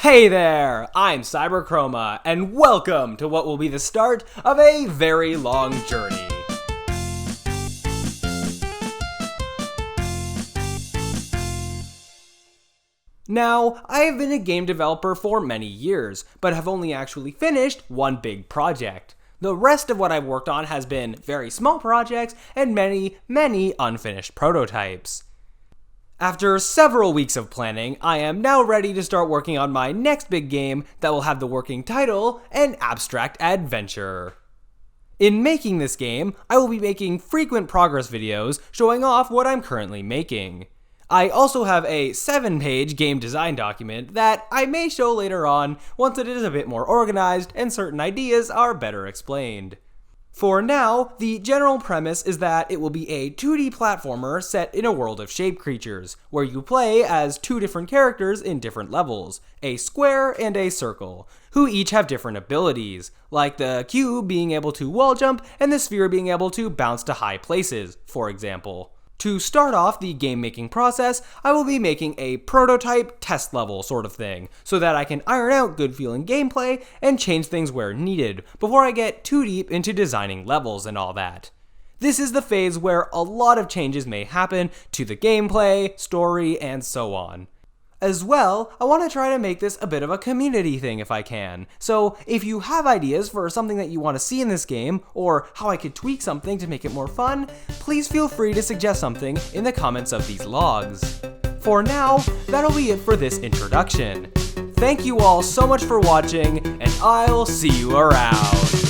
Hey there, I'm Chroma, and welcome to what will be the start of a very long journey. Now, I have been a game developer for many years, but have only actually finished one big project. The rest of what I've worked on has been very small projects and many unfinished prototypes. After several weeks of planning, I am now ready to start working on my next big game that will have the working title, An Abstract Adventure. In making this game, I will be making frequent progress videos showing off what I'm currently making. I also have a 7-page game design document that I may show later on once it is a bit more organized and certain ideas are better explained. For now, the general premise is that it will be a 2D platformer set in a world of shape creatures, where you play as two different characters in different levels, a square and a circle, who each have different abilities, like the cube being able to wall jump and the sphere being able to bounce to high places, for example. To start off the game making process, I will be making a prototype test level sort of thing, so that I can iron out good feeling gameplay and change things where needed, before I get too deep into designing levels and all that. This is the phase where a lot of changes may happen to the gameplay, story, and so on. As well, I want to try to make this a bit of a community thing if I can. So if you have ideas for something that you want to see in this game, or how I could tweak something to make it more fun, please feel free to suggest something in the comments of these logs. For now, that'll be it for this introduction. Thank you all so much for watching, and I'll see you around.